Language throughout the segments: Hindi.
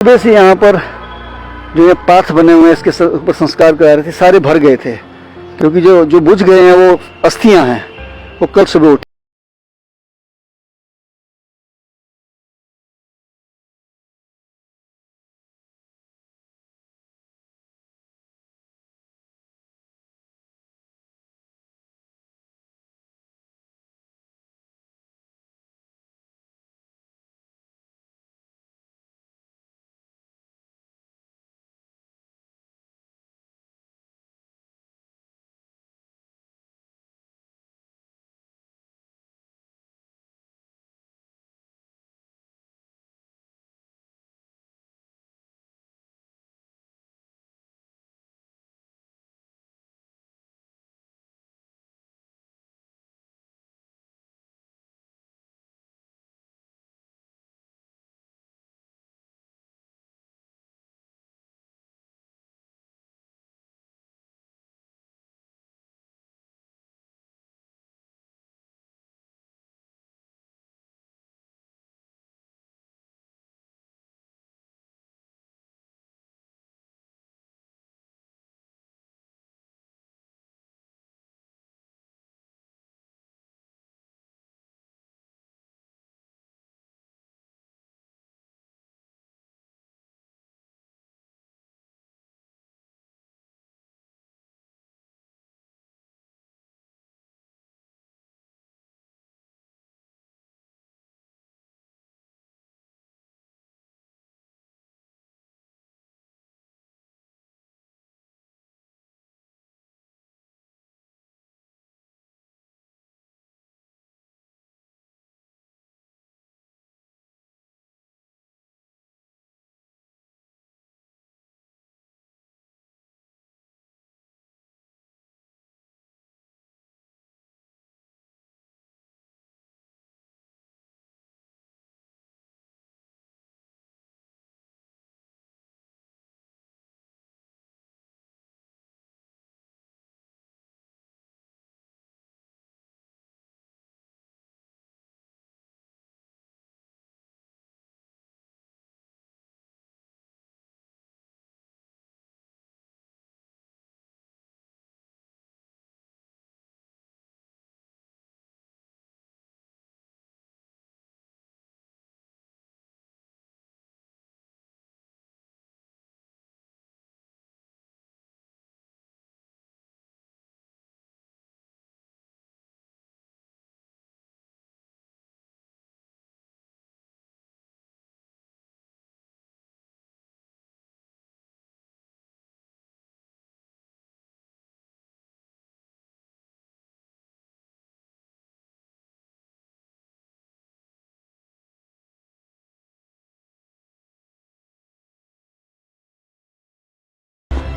सुबह से यहाँ पर जो ये पाथ बने हुए हैं इसके ऊपर संस्कार करा रहे थे, सारे भर गए थे क्योंकि जो बुझ गए हैं वो अस्थियां हैं, वो कल सुबह उठी।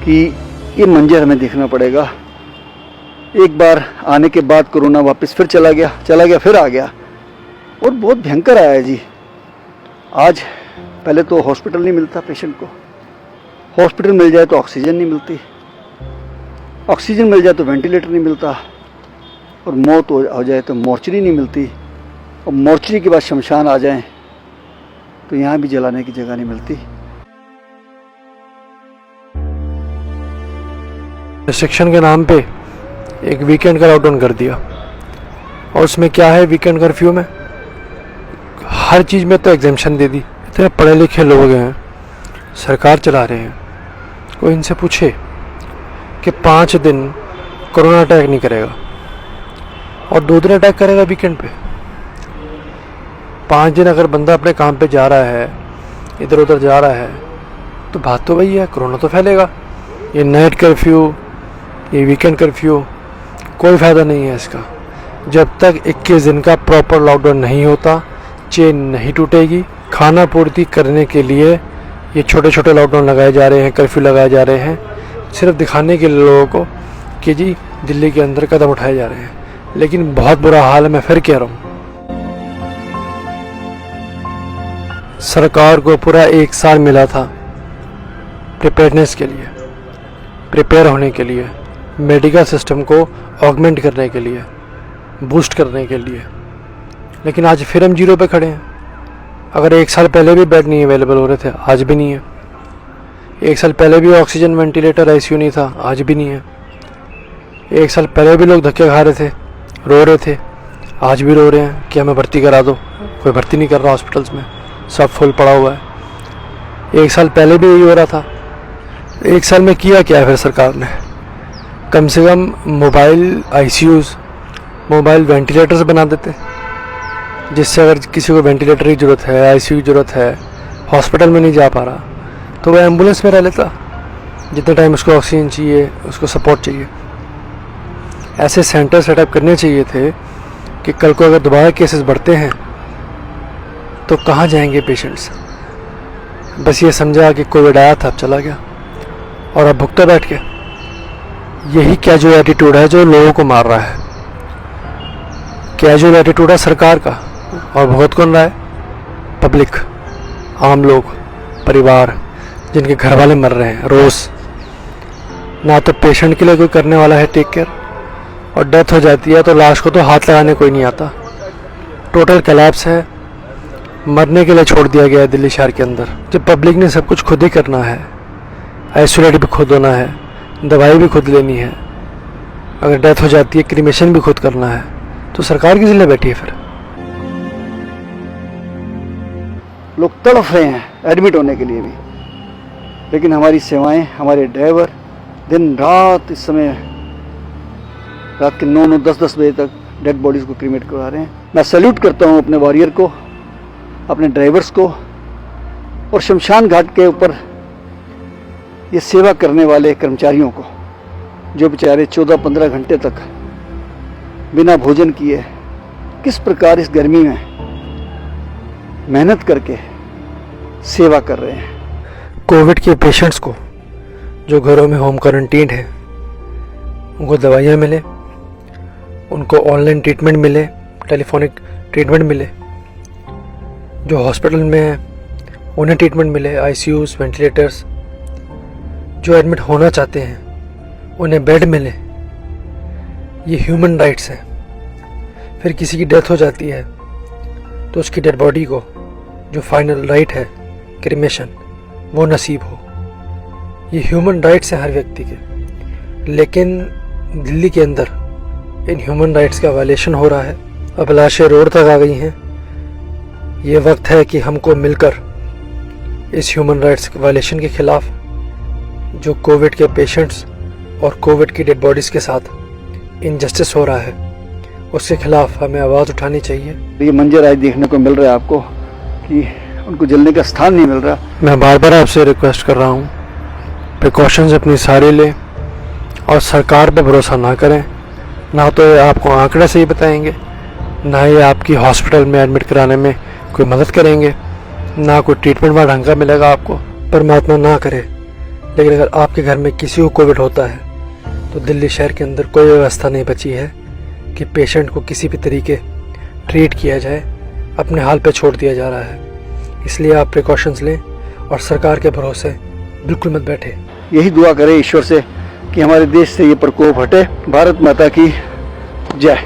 कि ये मंजर हमें देखना पड़ेगा। एक बार आने के बाद कोरोना वापस फिर चला गया फिर आ गया और बहुत भयंकर आया जी। आज पहले तो हॉस्पिटल नहीं मिलता पेशेंट को, हॉस्पिटल मिल जाए तो ऑक्सीजन नहीं मिलती, ऑक्सीजन मिल जाए तो वेंटिलेटर नहीं मिलता, और मौत हो जाए तो मोर्चरी नहीं मिलती, और मोर्चरी के बाद शमशान आ जाए तो यहाँ भी जलाने की जगह नहीं मिलती। रिस्ट्रिक्शन के नाम पे एक वीकेंड का लॉकडाउन कर दिया, और उसमें क्या है, वीकेंड कर्फ्यू में हर चीज़ में तो एग्जेम्पशन दे दी। इतने पढ़े लिखे लोग हैं, सरकार चला रहे हैं, कोई इनसे पूछे कि 5 दिन कोरोना अटैक नहीं करेगा और 2 दिन अटैक करेगा वीकेंड पे। 5 दिन अगर बंदा अपने काम पे जा रहा है, इधर उधर जा रहा है, तो बात तो वही है, कोरोना तो फैलेगा। ये नाइट कर्फ्यू, ये वीकेंड कर्फ्यू, कोई फ़ायदा नहीं है इसका। जब तक 21 दिन का प्रॉपर लॉकडाउन नहीं होता, चेन नहीं टूटेगी। खाना पूर्ति करने के लिए ये छोटे छोटे लॉकडाउन लगाए जा रहे हैं, कर्फ्यू लगाए जा रहे हैं, सिर्फ दिखाने के लिए लोगों को कि जी दिल्ली के अंदर कदम उठाए जा रहे हैं। लेकिन बहुत बुरा हाल है, मैं फिर कह रहा हूँ। सरकार को पूरा 1 साल मिला था प्रिपेयरनेस के लिए, प्रिपेयर होने के लिए, मेडिकल सिस्टम को ऑगमेंट करने के लिए, बूस्ट करने के लिए, लेकिन आज फिर हम जीरो पे खड़े हैं। अगर 1 साल पहले भी बेड नहीं अवेलेबल हो रहे थे, आज भी नहीं है। 1 साल पहले भी ऑक्सीजन वेंटिलेटर आईसीयू नहीं था, आज भी नहीं है। 1 साल पहले भी लोग धक्के खा रहे थे, रो रहे थे, आज भी रो रहे हैं कि हमें भर्ती करा दो। कोई भर्ती नहीं कर रहा हॉस्पिटल्स में, सब फुल पड़ा हुआ है। 1 साल पहले भी यही हो रहा था। 1 साल में किया क्या है फिर सरकार ने? कम से कम मोबाइल आईसीयूज़, मोबाइल वेंटिलेटर्स बना देते, जिससे अगर किसी को वेंटिलेटर की ज़रूरत है, आईसीयू की ज़रूरत है, हॉस्पिटल में नहीं जा पा रहा, तो वह एम्बुलेंस में रह लेता जितने टाइम उसको ऑक्सीजन चाहिए, उसको सपोर्ट चाहिए। ऐसे सेंटर सेटअप करने चाहिए थे कि कल को अगर दोबारा केसेस बढ़ते हैं तो कहाँ जाएंगे पेशेंट्स। बस ये समझा कि कोविड आया था, अब चला गया और अब भुगता बैठ के। यही कैजुअल एटीट्यूड है जो लोगों को मार रहा है। कैजुअल एटीट्यूड है सरकार का, और भुगत कौन रहा है? पब्लिक, आम लोग, परिवार, जिनके घर वाले मर रहे हैं रोज़। ना तो पेशेंट के लिए कोई करने वाला है टेक केयर, और डेथ हो जाती है तो लाश को तो हाथ लगाने कोई नहीं आता। टोटल कोलैप्स है, मरने के लिए छोड़ दिया गया है दिल्ली शहर के अंदर। जब पब्लिक ने सब कुछ खुद ही करना है, आइसोलेट भी खुद होना है, दवाई भी खुद लेनी है, अगर डेथ हो जाती है क्रीमेशन भी खुद करना है, तो सरकार किस लिए बैठी है फिर? लोग तड़फ रहे हैं एडमिट होने के लिए भी, लेकिन हमारी सेवाएं, हमारे ड्राइवर दिन रात इस समय रात के 9-9, 10-10 बजे तक डेड बॉडीज को क्रीमेट करवा रहे हैं। मैं सैल्यूट करता हूं अपने वॉरियर को, अपने ड्राइवर्स को, और शमशान घाट के ऊपर ये सेवा करने वाले कर्मचारियों को, जो बेचारे 14-15 घंटे तक बिना भोजन किए किस प्रकार इस गर्मी में मेहनत करके सेवा कर रहे हैं। कोविड के पेशेंट्स को जो घरों में होम क्वारंटीन है, उनको दवाइयाँ मिले, उनको ऑनलाइन ट्रीटमेंट मिले, टेलीफोनिक ट्रीटमेंट मिले। जो हॉस्पिटल में है उन्हें ट्रीटमेंट मिले, आईसीयूज़, वेंटिलेटर्स। जो एडमिट होना चाहते हैं उन्हें बेड मिले। ये ह्यूमन राइट्स हैं। फिर किसी की डेथ हो जाती है तो उसकी डेड बॉडी को जो फाइनल राइट है क्रीमेशन, वो नसीब हो। ये ह्यूमन राइट्स हैं हर व्यक्ति के। लेकिन दिल्ली के अंदर इन ह्यूमन राइट्स का वायलेशन हो रहा है। अब लाशें रोड तक आ गई हैं। ये वक्त है कि हमको मिलकर इस ह्यूमन राइट्स वायलेशन के खिलाफ, जो कोविड के पेशेंट्स और कोविड की डेड बॉडीज़ के साथ इनजस्टिस हो रहा है, उसके खिलाफ हमें आवाज़ उठानी चाहिए। ये मंजर आज देखने को मिल रहा है आपको कि उनको जलने का स्थान नहीं मिल रहा। मैं बार बार आपसे रिक्वेस्ट कर रहा हूँ, प्रिकॉशंस अपनी सारी लें और सरकार पे भरोसा ना करें। ना तो ये आपको आंकड़े से ही बताएंगे, ना ये आपकी हॉस्पिटल में एडमिट कराने में कोई मदद करेंगे, ना कोई ट्रीटमेंट वहाँ ढंग का मिलेगा आपको। परमात्मा ना करे, लेकिन अगर आपके घर में किसी को कोविड होता है तो दिल्ली शहर के अंदर कोई व्यवस्था नहीं बची है कि पेशेंट को किसी भी तरीके ट्रीट किया जाए। अपने हाल पे छोड़ दिया जा रहा है। इसलिए आप प्रिकॉशंस लें और सरकार के भरोसे बिल्कुल मत बैठे। यही दुआ करें ईश्वर से कि हमारे देश से ये प्रकोप हटे। भारत माता की जय।